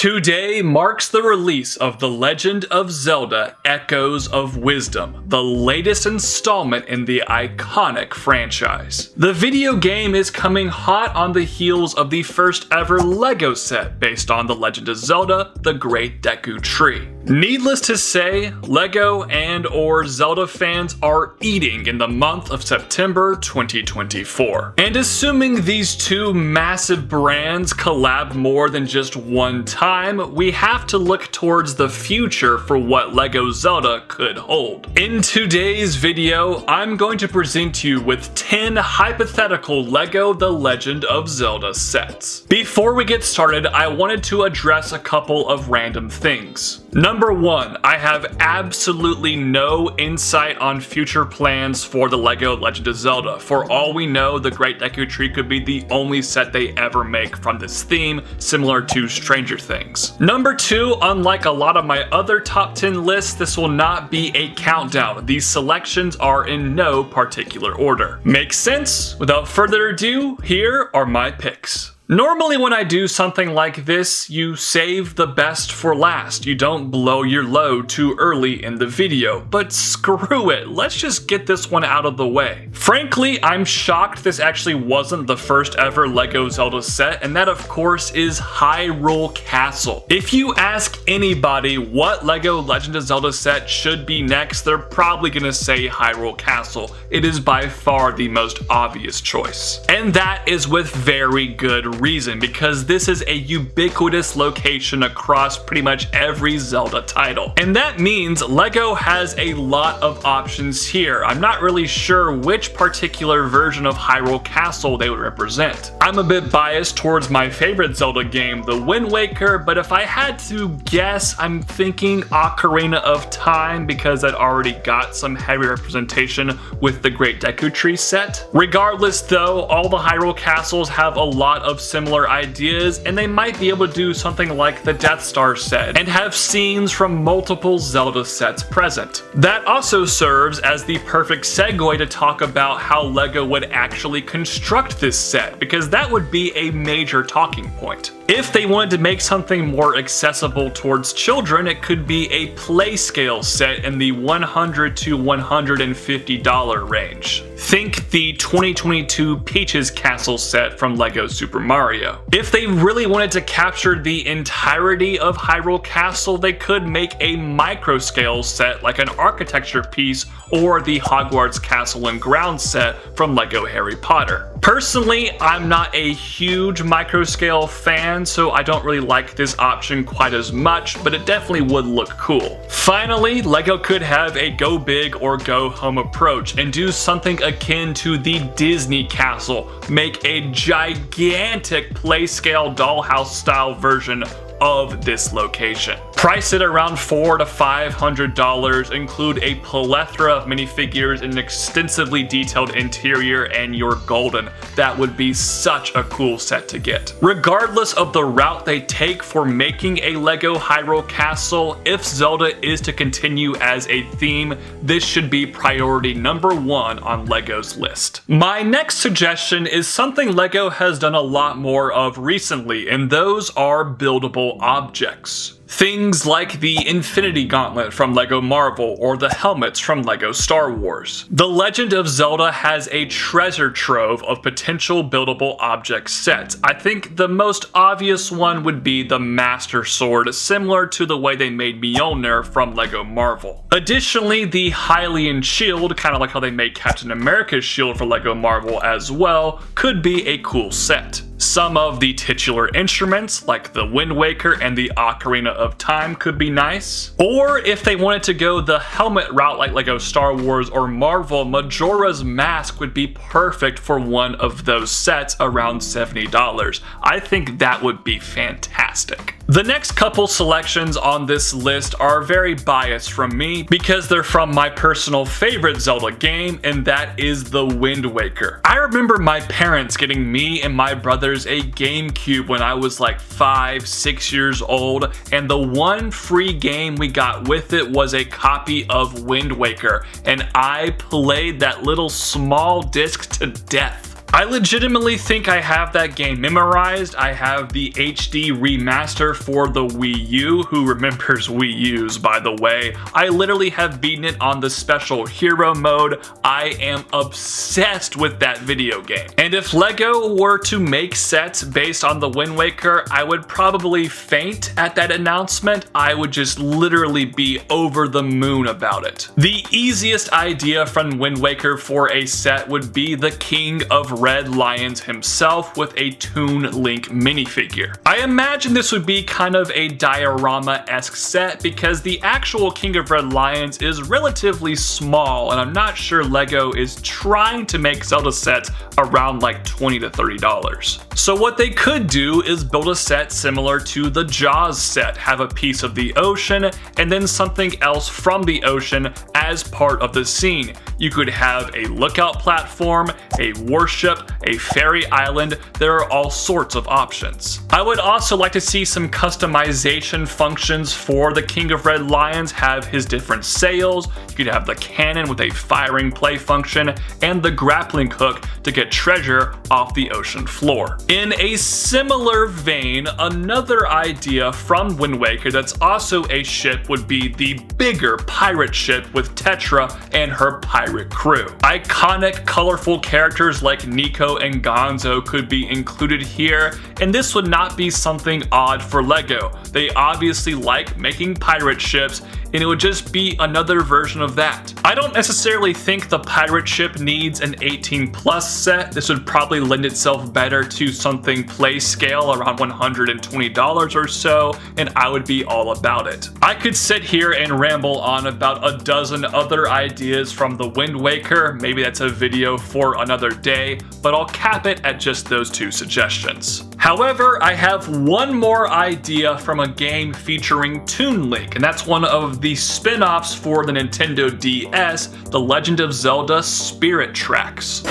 Today marks the release of The Legend of Zelda: Echoes of Wisdom, the latest installment in the iconic franchise. The video game is coming hot on the heels of the first ever LEGO set based on The Legend of Zelda: The Great Deku Tree. Needless to say, LEGO and/or Zelda fans are eating in the month of September 2024. And assuming these two massive brands collab more than just one time, we have to look towards the future for what LEGO Zelda could hold. In today's video, I'm going to present you with 10 hypothetical LEGO The Legend of Zelda sets. Before we get started, I wanted to address a couple of random things. Number 1, I have absolutely no insight on future plans for the LEGO Legend of Zelda. For all we know, the Great Deku Tree could be the only set they ever make from this theme, similar to Stranger Things. Number 2, unlike a lot of my other top 10 lists, this will not be a countdown. These selections are in no particular order. Makes sense? Without further ado, here are my picks. Normally when I do something like this, you save the best for last. You don't blow your load too early in the video, but screw it, let's just get this one out of the way. Frankly, I'm shocked this actually wasn't the first ever LEGO Zelda set, and that of course is Hyrule Castle. If you ask anybody what LEGO Legend of Zelda set should be next, they're probably gonna say Hyrule Castle. It is by far the most obvious choice. And that is with very good reason, because this is a ubiquitous location across pretty much every Zelda title. And that means LEGO has a lot of options here. I'm not really sure which particular version of Hyrule Castle they would represent. I'm a bit biased towards my favorite Zelda game, The Wind Waker, but if I had to guess, I'm thinking Ocarina of Time, because that already got some heavy representation with the Great Deku Tree set. Regardless though, all the Hyrule Castles have a lot of similar ideas, and they might be able to do something like the Death Star set and have scenes from multiple Zelda sets present. That also serves as the perfect segue to talk about how LEGO would actually construct this set, because that would be a major talking point. If they wanted to make something more accessible towards children, it could be a play scale set in the $100 to $150 range. Think the 2022 Peach's Castle set from LEGO Super Mario. If they really wanted to capture the entirety of Hyrule Castle, they could make a micro scale set like an architecture piece or the Hogwarts Castle and Grounds set from LEGO Harry Potter. Personally, I'm not a huge micro scale fan, so I don't really like this option quite as much, but it definitely would look cool. Finally, LEGO could have a go big or go home approach and do something akin to the Disney Castle. Make a gigantic play scale dollhouse style version of this location. Price it around $400 to $500, include a plethora of minifigures, an extensively detailed interior, and you're golden. That would be such a cool set to get. Regardless of the route they take for making a LEGO Hyrule Castle, if Zelda is to continue as a theme, this should be priority number 1 on LEGO's list. My next suggestion is something LEGO has done a lot more of recently, and those are buildable objects. Things like the Infinity Gauntlet from LEGO Marvel or the helmets from LEGO Star Wars. The Legend of Zelda has a treasure trove of potential buildable object sets. I think the most obvious one would be the Master Sword, similar to the way they made Mjolnir from LEGO Marvel. Additionally, the Hylian Shield, kind of like how they made Captain America's shield for LEGO Marvel as well, could be a cool set. Some of the titular instruments, like the Wind Waker and the Ocarina of Time, could be nice. Or if they wanted to go the helmet route like LEGO Star Wars or Marvel, Majora's Mask would be perfect for one of those sets, around $70. I think that would be fantastic. The next couple selections on this list are very biased from me because they're from my personal favorite Zelda game, and that is the Wind Waker. I remember my parents getting me and my brothers a GameCube when I was like 5, 6 years old, and the one free game we got with it was a copy of Wind Waker, and I played that little small disc to death. I legitimately think I have that game memorized. I have the HD remaster for the Wii U. Who remembers Wii U's, by the way? I literally have beaten it on the special hero mode. I am obsessed with that video game. And if LEGO were to make sets based on the Wind Waker, I would probably faint at that announcement. I would just literally be over the moon about it. The easiest idea from Wind Waker for a set would be the King of Red Lions himself with a Toon Link minifigure. I imagine this would be kind of a diorama-esque set because the actual King of Red Lions is relatively small, and I'm not sure LEGO is trying to make Zelda sets around like $20 to $30. So what they could do is build a set similar to the Jaws set, have a piece of the ocean and then something else from the ocean as part of the scene. You could have a lookout platform, a warship, a fairy island. There are all sorts of options. I would also like to see some customization functions for the King of Red Lions, have his different sails. You could have the cannon with a firing play function and the grappling hook to get treasure off the ocean floor. In a similar vein, another idea from Wind Waker that's also a ship would be the bigger pirate ship with Tetra and her pirate crew. Iconic, colorful characters like Nico and Gonzo could be included here, and this would not be something odd for LEGO. They obviously like making pirate ships, and it would just be another version of that. I don't necessarily think the pirate ship needs an 18+ set. This would probably lend itself better to something play scale around $120 or so, and I would be all about it. I could sit here and ramble on about a dozen other ideas from the Wind Waker. Maybe that's a video for another day, but I'll cap it at just those two suggestions. However, I have one more idea from a game featuring Toon Link, and that's one of the spin-offs for the Nintendo DS, The Legend of Zelda Spirit Tracks.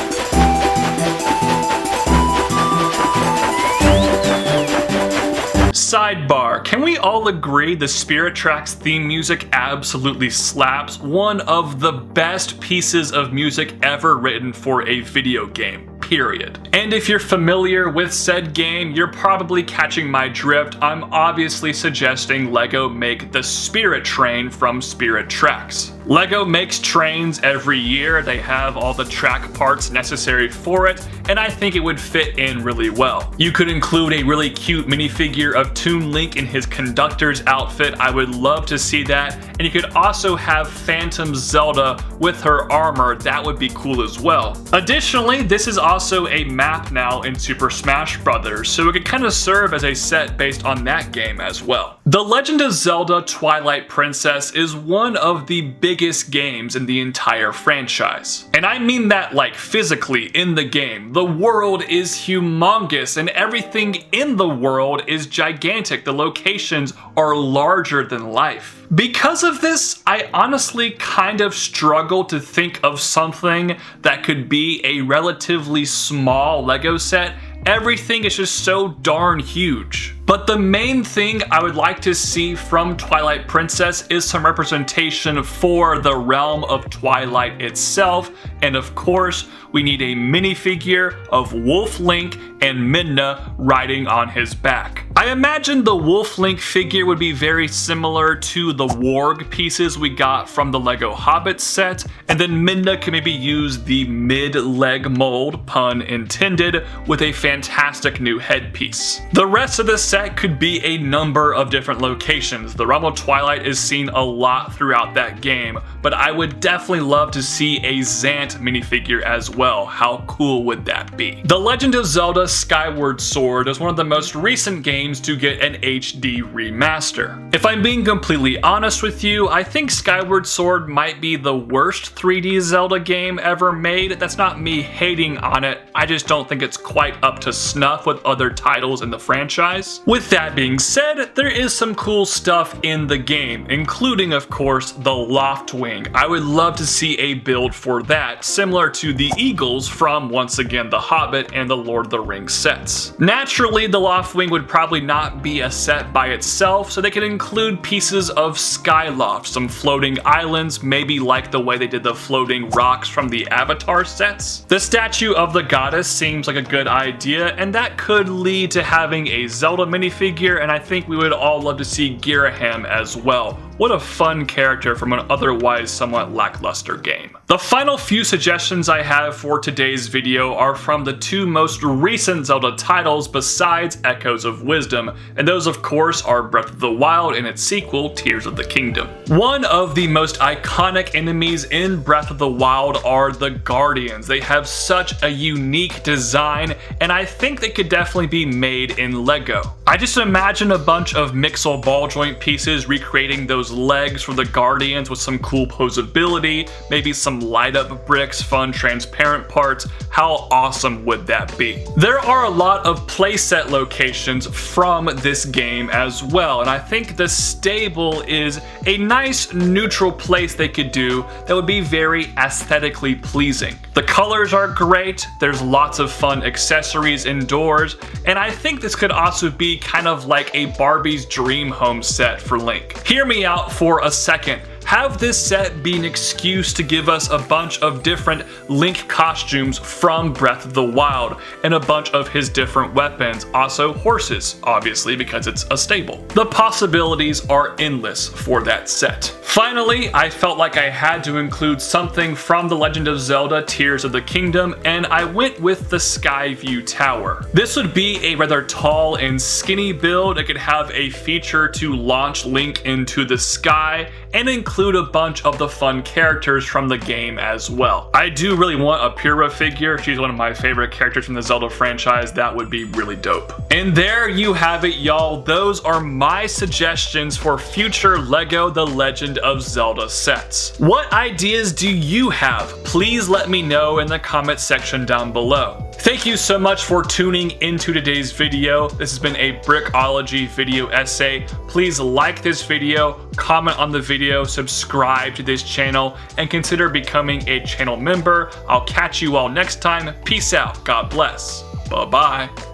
Sidebar, can we all agree the Spirit Tracks theme music absolutely slaps? One of the best pieces of music ever written for a video game. Period. And if you're familiar with said game, you're probably catching my drift. I'm obviously suggesting LEGO make the Spirit Train from Spirit Tracks. LEGO makes trains every year. They have all the track parts necessary for it, and I think it would fit in really well. You could include a really cute minifigure of Toon Link in his conductor's outfit. I would love to see that. And you could also have Phantom Zelda with her armor. That would be cool as well. Additionally, this is also a map now in Super Smash Bros., so it could kind of serve as a set based on that game as well. The Legend of Zelda Twilight Princess is one of the biggest games in the entire franchise. And I mean that like physically in the game. The world is humongous and everything in the world is gigantic. The locations are larger than life. Because of this, I honestly kind of struggle to think of something that could be a relatively small LEGO set. Everything is just so darn huge. But the main thing I would like to see from Twilight Princess is some representation for the realm of Twilight itself, and of course, we need a minifigure of Wolf Link and Midna riding on his back. I imagine the Wolf Link figure would be very similar to the warg pieces we got from the LEGO Hobbit set, and then Midna can maybe use the mid-leg mold, pun intended, with a fantastic new headpiece. The rest of the set could be a number of different locations. The realm of Twilight is seen a lot throughout that game, but I would definitely love to see a Zant minifigure as well. How cool would that be? The Legend of Zelda Skyward Sword is one of the most recent games to get an HD remaster. If I'm being completely honest with you, I think Skyward Sword might be the worst 3D Zelda game ever made. That's not me hating on it, I just don't think it's quite up to snuff with other titles in the franchise. With that being said, there is some cool stuff in the game, including of course the Loftwing. I would love to see a build for that, similar to the Eagles from once again The Hobbit and the Lord of the Rings sets. Naturally, the Loftwing would probably not be a set by itself, so they could include pieces of Skyloft, some floating islands, maybe like the way they did the floating rocks from the Avatar sets. The statue of the god goddess seems like a good idea, and that could lead to having a Zelda minifigure, and I think we would all love to see Girahim as well. What a fun character from an otherwise somewhat lackluster game. The final few suggestions I have for today's video are from the two most recent Zelda titles besides Echoes of Wisdom, and those of course are Breath of the Wild and its sequel, Tears of the Kingdom. One of the most iconic enemies in Breath of the Wild are the Guardians. They have such a unique design, and I think they could definitely be made in Lego. I just imagine a bunch of Mixel ball joint pieces recreating those legs for the Guardians with some cool posability, maybe some light up bricks, fun transparent parts. How awesome would that be? There are a lot of playset locations from this game as well, and I think the stable is a nice neutral place they could do that would be very aesthetically pleasing. The colors are great, there's lots of fun accessories indoors, and I think this could also be kind of like a Barbie's dream home set for Link. Hear me out for a second. Have this set be an excuse to give us a bunch of different Link costumes from Breath of the Wild and a bunch of his different weapons, also horses, obviously because it's a stable. The possibilities are endless for that set. Finally, I felt like I had to include something from The Legend of Zelda Tears of the Kingdom, and I went with the Skyview Tower. This would be a rather tall and skinny build. It could have a feature to launch Link into the sky and include a bunch of the fun characters from the game as well. I do really want a Pyrrha figure. She's one of my favorite characters from the Zelda franchise. That would be really dope. And there you have it, y'all. Those are my suggestions for future LEGO The Legend of Zelda sets. What ideas do you have? Please let me know in the comment section down below. Thank you so much for tuning into today's video. This has been a Brickology video essay. Please like this video, comment on the video, subscribe to this channel, and consider becoming a channel member. I'll catch you all next time. Peace out. God bless. Bye-bye.